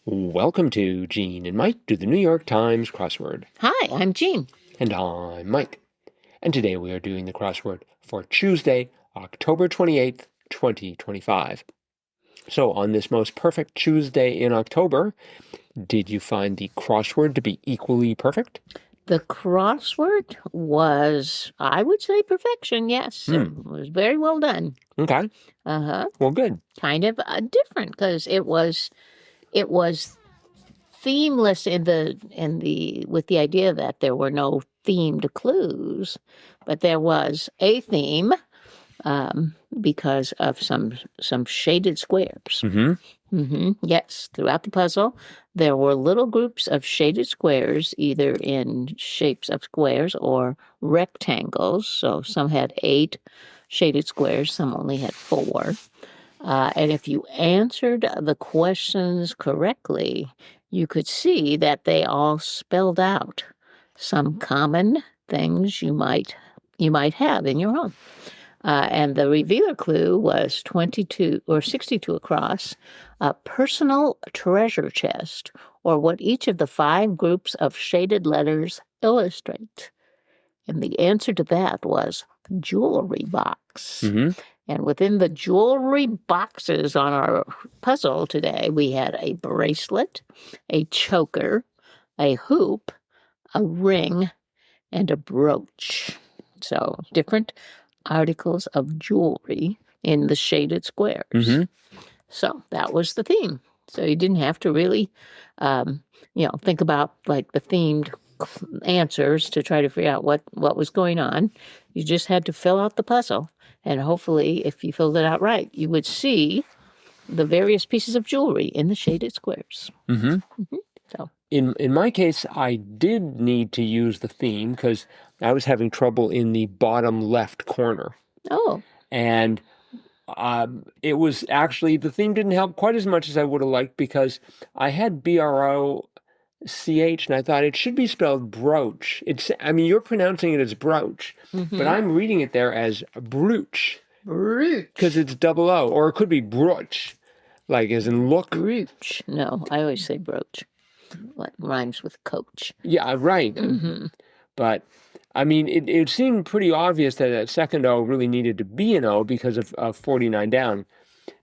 Welcome to Gene and Mike do the New York Times crossword. Hi, I'm Jean. And I'm Mike. And today we are doing the crossword for Tuesday, October 28th, 2025. So on this most perfect Tuesday in October, did you find the crossword to be equally perfect? The crossword was, I would say, perfection. Yes, it was very well done. Okay. Well, good. Kind of different because it was themeless with the idea that there were no themed clues, but there was a theme because of some shaded squares. Yes, throughout the puzzle, there were little groups of shaded squares, either in shapes of squares or rectangles. So some had 8 shaded squares, some only had 4. And if you answered the questions correctly, you could see that they all spelled out some common things you might have in your home. And the revealer clue was 22 or 62 across, a personal treasure chest, or what each of the 5 groups of shaded letters illustrate. And the answer to that was jewelry box. And within the jewelry boxes on our puzzle today, we had a bracelet, a choker, a hoop, a ring, and a brooch. So different articles of jewelry in the shaded squares. So that was the theme. So you didn't have to really, think about like the themed answers to try to figure out what was going on. You just had to fill out the puzzle. And hopefully, if you filled it out right, you would see the various pieces of jewelry in the shaded squares. So In my case, I did need to use the theme because I was having trouble in the bottom left corner. Oh. And it was actually, the theme didn't help quite as much as I would have liked because I had BROCH and I thought it should be spelled brooch. You're pronouncing it as brooch, but I'm reading it there as brooch. Brooch. Because it's double O, or it could be brooch, like as in look. Brooch. No, I always say brooch. What rhymes with coach. Yeah, right. But, it seemed pretty obvious that that second O really needed to be an O because of 49 down.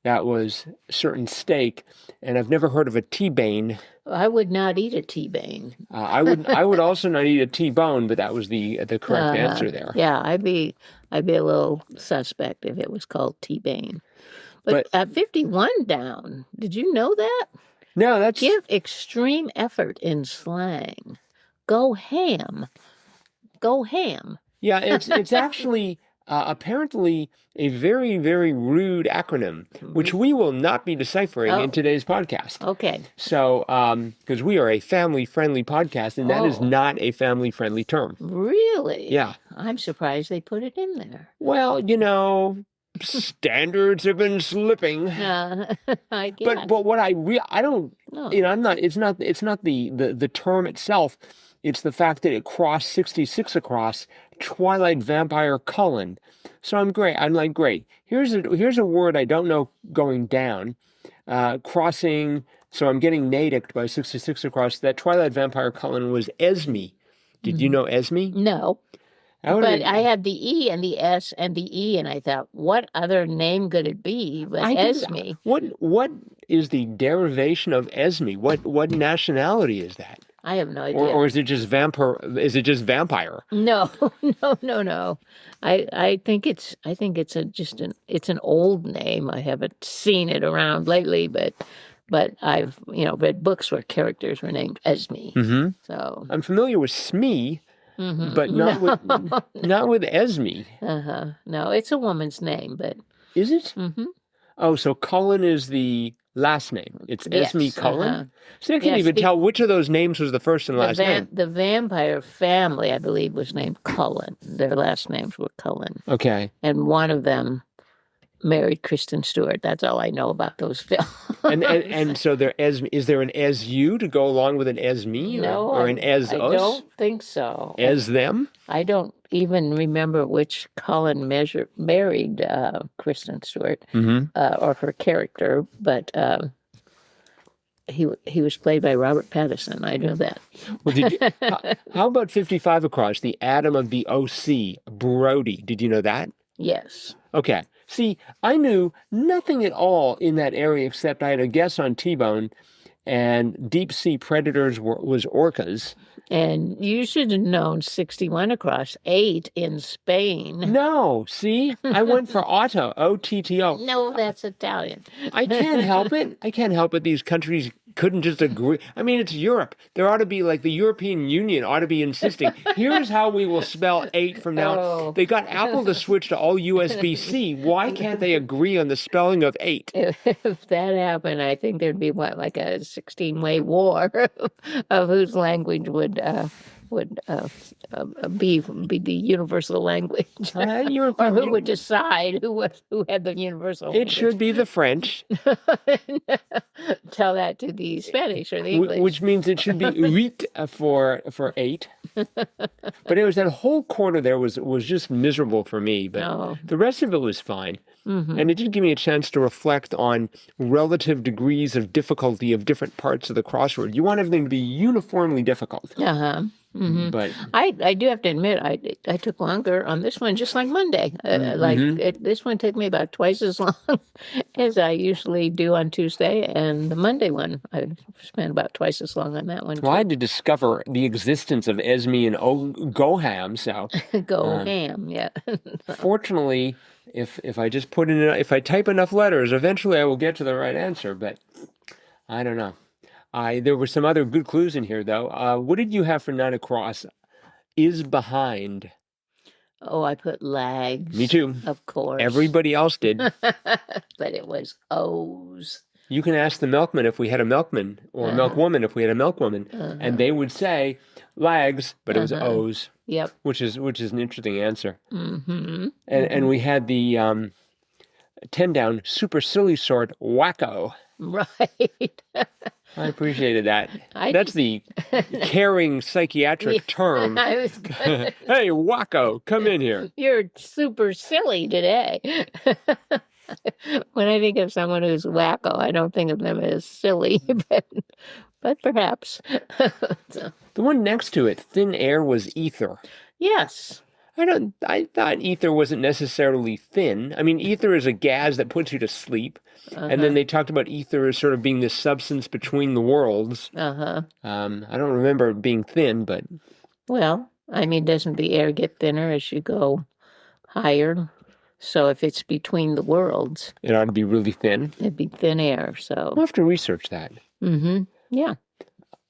That was certain steak, and I've never heard of a T-bane. I would not eat a T-bane. I would also not eat a T-bone, but that was the correct answer there. Yeah, I'd be a little suspect if it was called T-bane. But at 51 down, did you know that? No, that's... Give extreme effort in slang. Go ham. Go ham. Yeah, it's actually apparently a very, very rude acronym, which we will not be deciphering in today's podcast. Okay. So, because we are a family-friendly podcast, and that is not a family-friendly term. Really? Yeah. I'm surprised they put it in there. Well, standards have been slipping. I guess. But what I don't, I'm not. It's not the term itself. It's the fact that it crossed 66 across Twilight Vampire Cullen. So I'm like, great. Here's a word I don't know going down. Crossing, so I'm getting naticked by 66 across. That Twilight Vampire Cullen was Esme. Did you know Esme? No. But I had the E and the S and the E, and I thought, what other name could it be but Esme? What is the derivation of Esme? What nationality is that? I have no idea. Or is it just vampire? Is it just vampire? No. I think it's an old name. I haven't seen it around lately, but I've read books where characters were named Esme. So I'm familiar with Smee. But not with Esme. No, it's a woman's name, but is it? Oh, so Cullen is the last name. It's Esme Cullen. So I can't even tell which of those names was the first and last name. The vampire family, I believe, was named Cullen. Their last names were Cullen. Okay. And one of them married Kristen Stewart. That's all I know about those films. and so is there an as you to go along with an as me or an as us? I don't think so. As them? I don't even remember which Colin married Kristen Stewart or her character, but he was played by Robert Pattinson. I know that. Well, how about 55 across, the Adam of the OC, Brody? Did you know that? Yes. Okay. See, I knew nothing at all in that area except I had a guess on T-bone, and deep sea predators was orcas. And you should have known 61 across, 8 in Spain. No, see? I went for Otto, O-T-T-O. No, that's Italian. I can't help it. I can't help it. These countries couldn't just agree. I mean, it's Europe. There ought to be, like, the European Union ought to be insisting, here's how we will spell 8 from now. Oh. They got Apple to switch to all USB-C. Why can't they agree on the spelling of 8? If that happened, I think there'd be like a 16-way war of whose language would be the universal language, or who would decide who had the universal language. It should be the French. Tell that to the Spanish or the English. Which means it should be 8 for 8. But it was that whole corner there was just miserable for me. But the rest of it was fine. Mm-hmm. And it did give me a chance to reflect on relative degrees of difficulty of different parts of the crossword. You want everything to be uniformly difficult. Uh-huh. Mm-hmm. But I do have to admit, I took longer on this one, just like Monday. This one took me about twice as long as I usually do on Tuesday, and the Monday one, I spent about twice as long on that one. Well, I had to discover the existence of Esme and Goham, so Goham, yeah. Fortunately, if I just put in if I type enough letters, eventually I will get to the right answer. But I don't know. There were some other good clues in here, though. What did you have for 9 across? Is behind. Oh, I put lags. Me too. Of course. Everybody else did. But it was O's. You can ask the milkman if we had a milkman, or milkwoman if we had a milkwoman, and they would say lags, but it was O's. Yep. Which is an interesting answer. Mm-hmm. And we had the 10 down, super silly sort, wacko. Right. I appreciated that. That's the caring psychiatric term. I was gonna Hey, wacko, come in here. You're super silly today. When I think of someone who's wacko, I don't think of them as silly, but perhaps. So. The one next to it, thin air, was ether. Yes. I thought ether wasn't necessarily thin. I mean, ether is a gas that puts you to sleep. And then they talked about ether as sort of being this substance between the worlds. I don't remember it being thin, but... Well, I mean, doesn't the air get thinner as you go higher? So if it's between the worlds... It ought to be really thin. It'd be thin air, so... We'll have to research that. Mm-hmm. Yeah.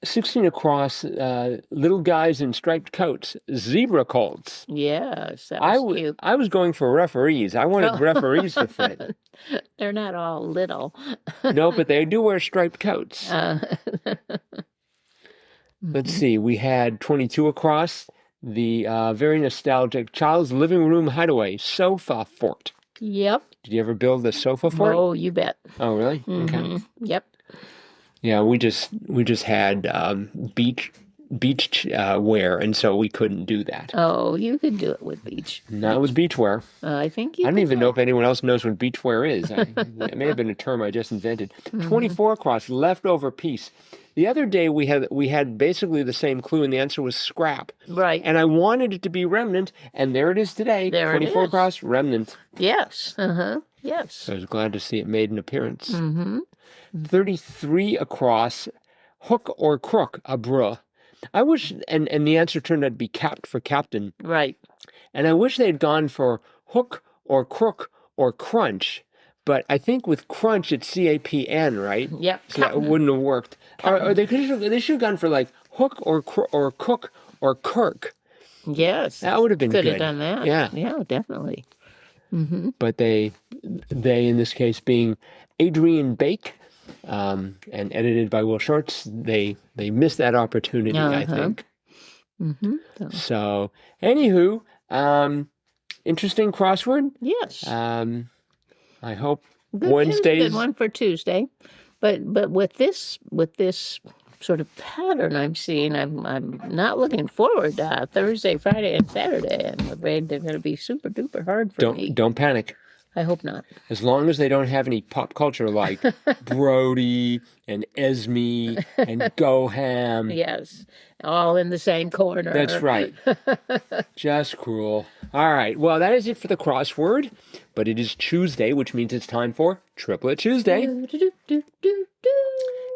16 across, little guys in striped coats, zebra colts. Yes, that was cute. I was going for referees. I wanted referees to fit. They're not all little. No, but they do wear striped coats. Let's see. We had 22 across, the very nostalgic Child's Living Room Hideaway, Sofa Fort. Yep. Did you ever build a sofa fort? Oh, you bet. Oh, really? Mm-hmm. Okay. Yep. Yeah, we just had beach wear, and so we couldn't do that. Oh, you could do it with beach. Not with beach wear. I think you I don't even know if anyone else knows what beach wear is. It may have been a term I just invented. 24 across, leftover piece. The other day we had basically the same clue, and the answer was scrap. Right. And I wanted it to be remnant, and there it is today. There 24 it is. across, remnant. Yes. Yes. So I was glad to see it made an appearance. Mm-hmm. 33 across, hook or crook, a bruh. I wish, and the answer turned out to be capped for captain. Right. And I wish they'd gone for hook or crook or crunch. But I think with crunch, it's CAPN, right? Yep. So that wouldn't have worked. Or they should have gone for like hook or cook or kirk. Yes. That would have been good. Could have done that. Yeah. Yeah, definitely. Mm-hmm. But they in this case being Adrian Bake, and edited by Will Shorts, they missed that opportunity, I think. Mm-hmm. So, anywho, interesting crossword. Yes. I hope Good, Wednesdays. Good one for Tuesday, but with this sort of pattern I'm seeing, I'm not looking forward to Thursday, Friday, and Saturday. I'm afraid they're going to be super duper hard for me. Don't panic. I hope not. As long as they don't have any pop culture like Brody and Esme and Goham. Yes, all in the same corner. That's right. Just cruel. All right. Well, that is it for the crossword. But it is Tuesday, which means it's time for Triplet Tuesday.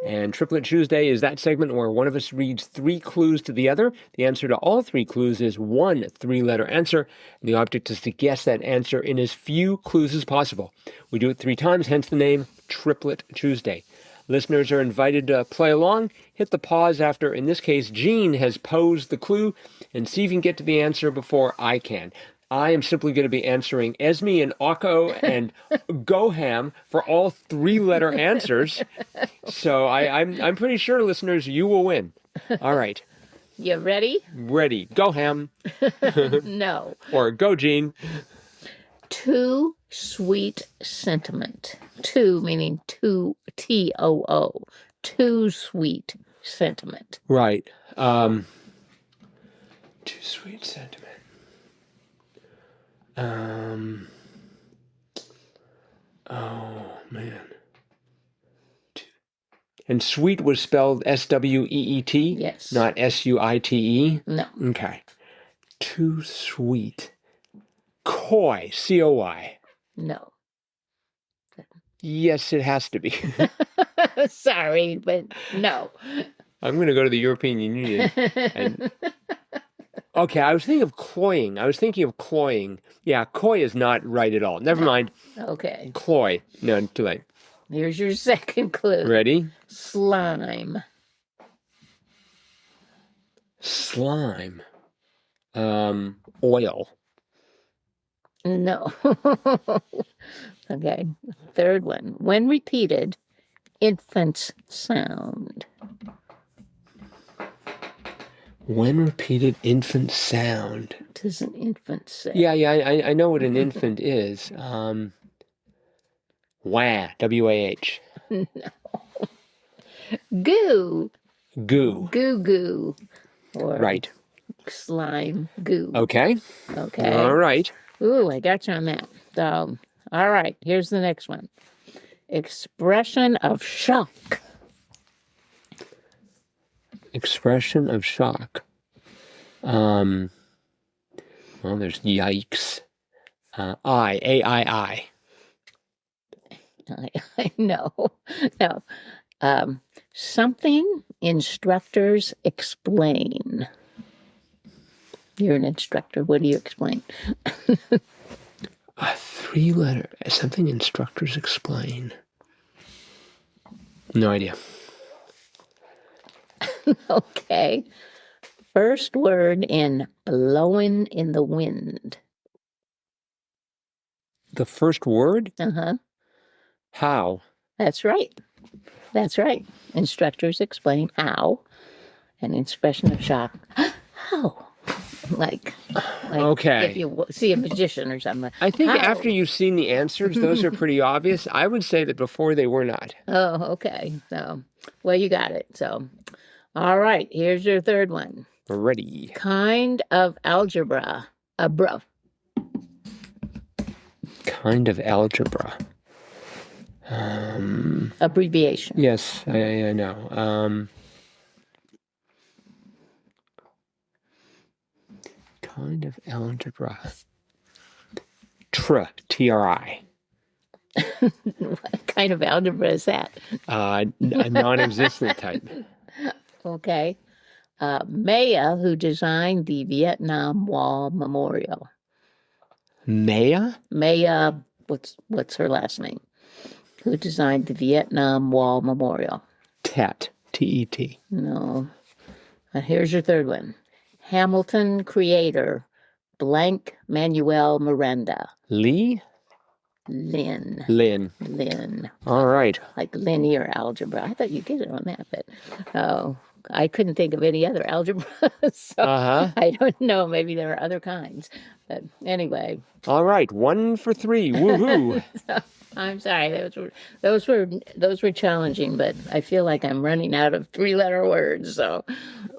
And Triplet Tuesday is that segment where one of us reads 3 clues to the other. The answer to all 3 clues is one 3-letter answer. And the object is to guess that answer in as few clues as possible. We do it 3 times, hence the name Triplet Tuesday. Listeners are invited to play along. Hit the pause after, in this case, Gene has posed the clue, and see if you can get to the answer before I can. I am simply going to be answering Esme and Akko and Goham for all 3-letter answers. So I'm pretty sure, listeners, you will win. All right. You ready? Ready. Goham. No. Or go, Gene. Too sweet sentiment. Too meaning too, T-O-O. Too sweet sentiment. Right. Too sweet sentiment. Oh, man. And sweet was spelled S-W-E-E-T? Yes. Not S-U-I-T-E? No. Okay. Too sweet. Coy, C-O-Y. No. Yes, it has to be. Sorry, but no. I'm going to go to the European Union. Okay, I was thinking of cloying. Yeah, coy is not right at all. Never mind. Okay. Cloy. No, too late. Here's your second clue. Ready? Slime. Slime. Oil. No. Okay. Third one. When repeated, infant's sound. When repeated, infant sound. What does an infant say? Yeah, I know what an infant is. Wah, W-A-H. No. Goo. Goo. Goo goo. Or Right. slime goo. Okay. Okay. All right. Ooh, I got you on that. So, all right, here's the next one. Expression of shock. Expression of shock. Well, there's yikes. A-I-I. I know. No. Something instructors explain. You're an instructor. What do you explain? A 3-letter. Something instructors explain. No idea. Okay. First word in blowing in the wind. The first word? Uh-huh. How? That's right. That's right. Instructors explain how. An expression of shock. How? Like Okay. if you see a magician or something. I think How? after you've seen the answers, those are pretty obvious. I would say that before they were not. Oh, okay. So, well, you got it. So, all right. Here's your third one. Ready. Kind of algebra. Kind of algebra. Abbreviation. Yes, I know. Kind of algebra. T-R-I. What kind of algebra is that? A non-existent type. Okay. Maya, who designed the Vietnam Wall Memorial. Maya? Maya, what's her last name? Who designed the Vietnam Wall Memorial? Tet. T-E-T. No. Here's your third one. Hamilton creator, blank Manuel Miranda. Lee? Lynn. Lynn. All right. Like linear algebra. I thought you'd get it on that, but I couldn't think of any other algebra. So I don't know. Maybe there are other kinds. But anyway. All right. 1 for 3. Woohoo. I'm sorry. Those were challenging, but I feel like I'm running out of 3-letter words. So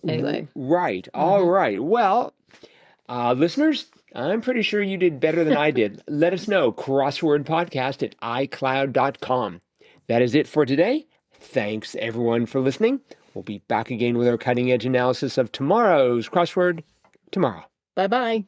anyway. Right. All right. Well, listeners, I'm pretty sure you did better than I did. Let us know. Crosswordpodcast at iCloud.com. That is it for today. Thanks, everyone, for listening. We'll be back again with our cutting-edge analysis of tomorrow's crossword tomorrow. Bye-bye.